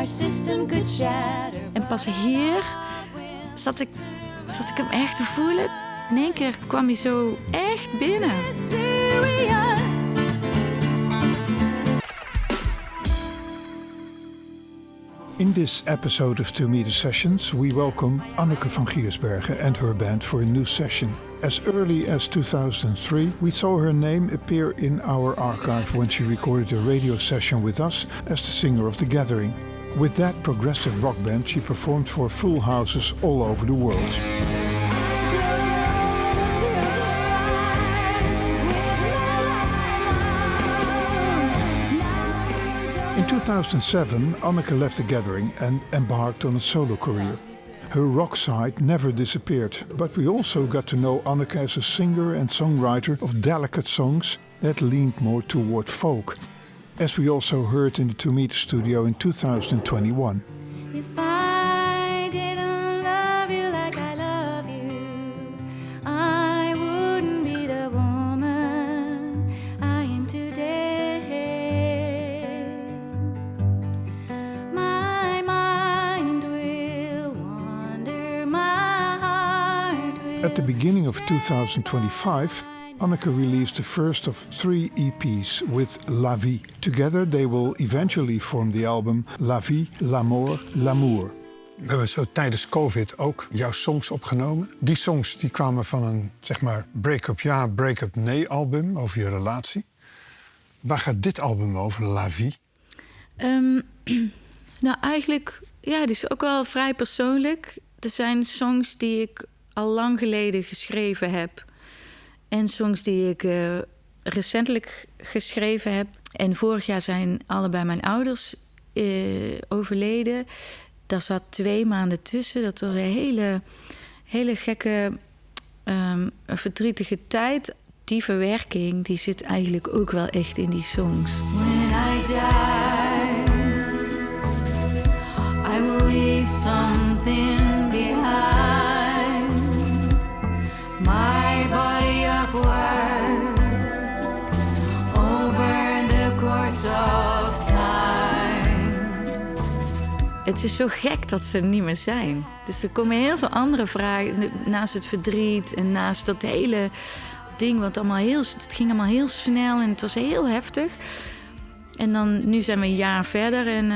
our system could shatter. En pas hier zat ik hem echt te voelen. In één keer kwam hij zo echt binnen. In this episode of 2 Meter Sessions, we welcome Anneke van Giersbergen and her band for a new session. As early as 2003, we saw her name appear in our archive when she recorded a radio session with us as the singer of The Gathering. With that progressive rock band, she performed for full houses all over the world. In 2007, Anneke left The Gathering and embarked on a solo career. Her rock side never disappeared, but we also got to know Anneke as a singer and songwriter of delicate songs that leaned more toward folk, as we also heard in the 2 Meter studio in 2021. If I didn't love you like I love you, I wouldn't be the woman I am today. My mind will wander, my heart will. At the beginning of 2025, Anneke released the first of 3 EPs with La Vie. Together they will eventually form the album La Vie, La Mort, L'Amour. We hebben zo tijdens COVID ook jouw songs opgenomen. Die songs die kwamen van een, zeg maar, break-up ja, break-up nee album over je relatie. Waar gaat dit album over, La Vie? Nou, eigenlijk, ja, die is ook wel vrij persoonlijk. Er zijn songs die ik al lang geleden geschreven heb. En songs die ik recentelijk geschreven heb. En vorig jaar zijn allebei mijn ouders overleden. Daar zat 2 maanden tussen. Dat was een hele gekke, verdrietige tijd. Die verwerking die zit eigenlijk ook wel echt in die songs. When I die, I will leave something behind. My body of work over the course of time. Het is zo gek dat ze er niet meer zijn. Dus er komen heel veel andere vragen naast het verdriet en naast dat hele ding wat het ging allemaal heel snel en het was heel heftig. En dan nu zijn we een jaar verder en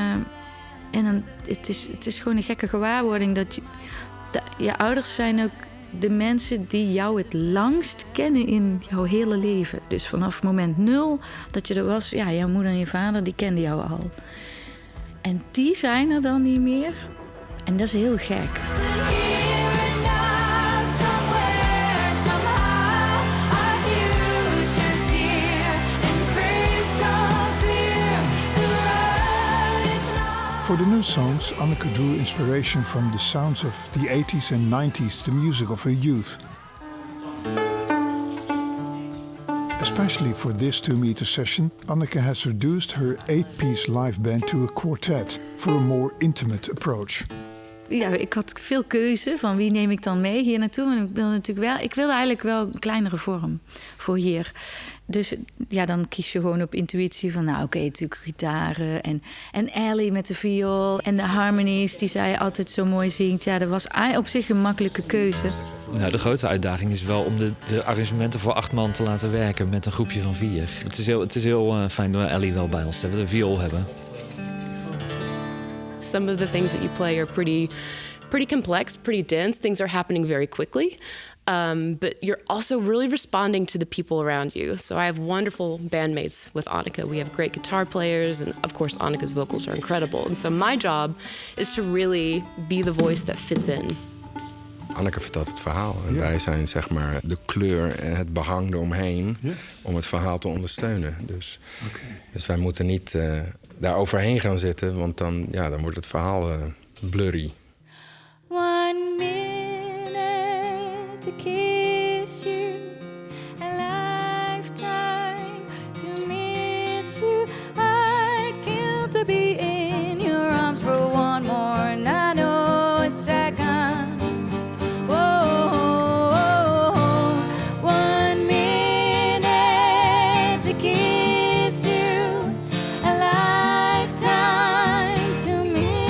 dan het is gewoon een gekke gewaarwording dat je ouders zijn ook de mensen die jou het langst kennen in jouw hele leven. Dus vanaf moment 0 dat je er was, ja, jouw moeder en je vader, die kenden jou al. En die zijn er dan niet meer. En dat is heel gek. For the new songs, Anneke drew inspiration from the sounds of the 80s and 90s, the music of her youth. Especially for this 2 Meter session, Anneke has reduced her 8-piece live band to a quartet for a more intimate approach. Ja, ik had veel keuze van wie neem ik dan mee hier naartoe. En ik wilde eigenlijk wel een kleinere vorm voor hier. Dus ja, dan kies je gewoon op intuïtie van, nou oké, natuurlijk gitaren en Ellie met de viool en de harmonies die zij altijd zo mooi zingt. Ja, dat was op zich een makkelijke keuze. Nou, de grote uitdaging is wel om de arrangementen voor 8 man te laten werken met een groepje van 4. Het is heel fijn dat we Ellie wel bij ons hebben, de viool hebben. Some of the things that you play are pretty complex, pretty dense. Things are happening very quickly. But you're also really responding to the people around you. So I have wonderful bandmates with Anneke. We have great guitar players, and of course Anneke's vocals are incredible. And so my job is to really be the voice that fits in. Anneke vertelt het verhaal. En wij zijn zeg maar de kleur en het behang eromheen om het verhaal te ondersteunen. Dus wij moeten niet daar overheen gaan zitten, want dan wordt het verhaal blurry. 1 minute to kiss you, a lifetime to miss you. I'd kill to be in your arms for one more nanosecond. Whoa, 1 minute to kiss you, a lifetime to miss you.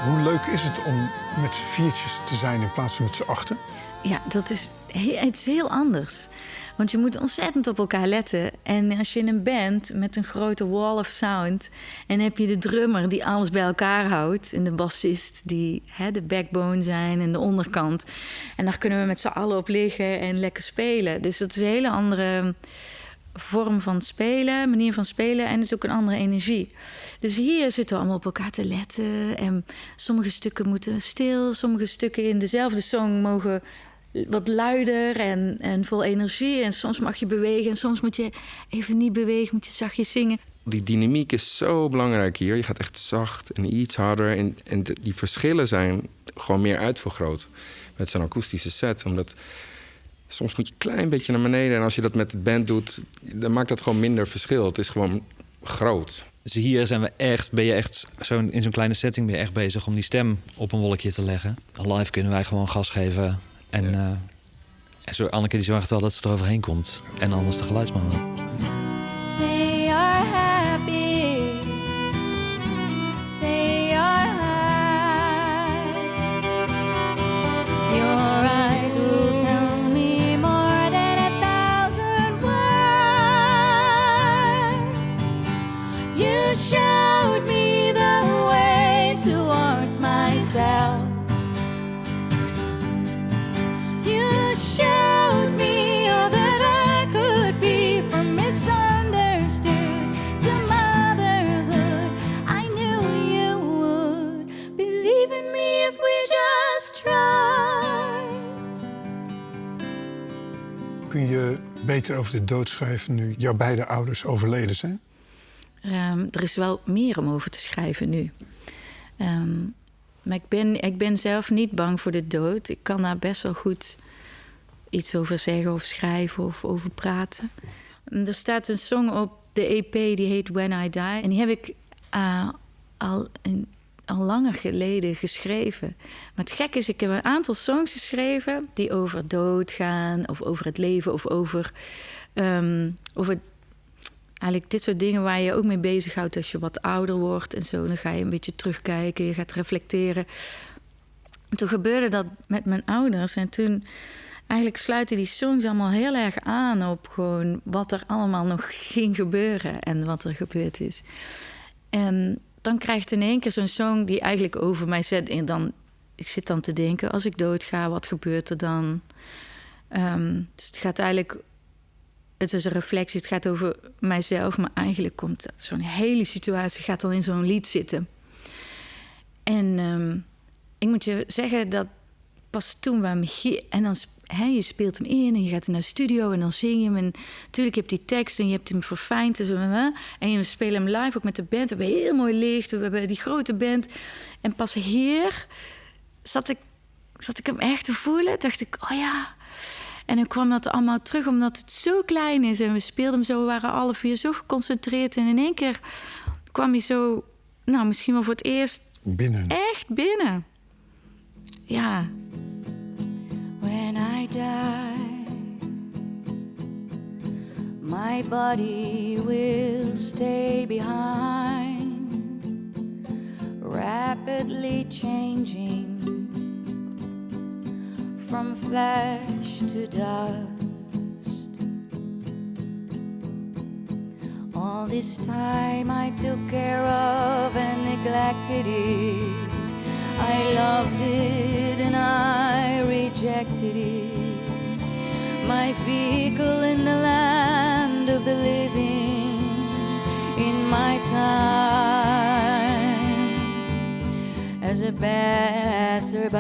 Hoe leuk is het om met z'n viertjes te zijn in plaats van met z'n achten? Ja, het is heel anders. Want je moet ontzettend op elkaar letten. En als je in een band met een grote wall of sound... en heb je de drummer die alles bij elkaar houdt... en de bassist die de backbone zijn en de onderkant... en daar kunnen we met z'n allen op liggen en lekker spelen. Dus dat is een hele andere vorm van spelen, manier van spelen... en het is ook een andere energie. Dus hier zitten we allemaal op elkaar te letten... en sommige stukken moeten stil, sommige stukken in dezelfde song mogen... wat luider en vol energie. En soms mag je bewegen en soms moet je even niet bewegen, moet je zachtjes zingen. Die dynamiek is zo belangrijk hier. Je gaat echt zacht en iets harder. En die verschillen zijn gewoon meer uitvergroot met zo'n akoestische set. Omdat soms moet je een klein beetje naar beneden. En als je dat met de band doet, dan maakt dat gewoon minder verschil. Het is gewoon groot. Dus hier ben je echt in zo'n kleine setting ben je echt bezig om die stem op een wolkje te leggen. Live kunnen wij gewoon gas geven. En zo Anneke die zorgt wel dat ze er overheen komt. En anders de geluidsman wel. Say you're happy. Say you're high. Your eyes will tell me more than 1,000 words. You showed me the way towards myself. Showed me all that I could be, from misunderstood to motherhood. I knew you would believe in me if we just tried. Kun je beter over de dood schrijven nu jouw beide ouders overleden zijn? Er is wel meer om over te schrijven nu. Maar ik ben zelf niet bang voor de dood. Ik kan daar best wel goed iets over zeggen of schrijven of over praten. Er staat een song op de EP die heet When I Die. En die heb ik al langer geleden geschreven. Maar het gekke is, ik heb een aantal songs geschreven die over dood gaan, of over het leven, of over eigenlijk dit soort dingen waar je ook mee bezighoudt als je wat ouder wordt en zo. Dan ga je een beetje terugkijken, je gaat reflecteren. En toen gebeurde dat met mijn ouders en toen eigenlijk sluiten die songs allemaal heel erg aan op gewoon wat er allemaal nog ging gebeuren en wat er gebeurd is. En dan krijgt in één keer zo'n song die eigenlijk over mij zet. En ik zit dan te denken, als ik doodga, wat gebeurt er dan? Dus het gaat eigenlijk, het is een reflectie, het gaat over mijzelf, maar eigenlijk komt zo'n hele situatie gaat dan in zo'n lied zitten. En ik moet je zeggen dat pas toen en dan je speelt hem in en je gaat naar de studio en dan zing je hem. En natuurlijk heb je die tekst en je hebt hem verfijnd. En je speelt hem live ook met de band. We hebben heel mooi licht, we hebben die grote band. En pas hier zat ik hem echt te voelen. Dacht ik, oh ja. En dan kwam dat allemaal terug omdat het zo klein is. En we speelden hem zo, we waren alle vier zo geconcentreerd. En in één keer kwam hij zo, misschien wel voor het eerst binnen. Echt binnen. Ja. When I die, my body will stay behind, rapidly changing from flesh to dust. All this time I took care of and neglected it. I loved it and I rejected it. My vehicle in the land of the living, in my time as a passerby.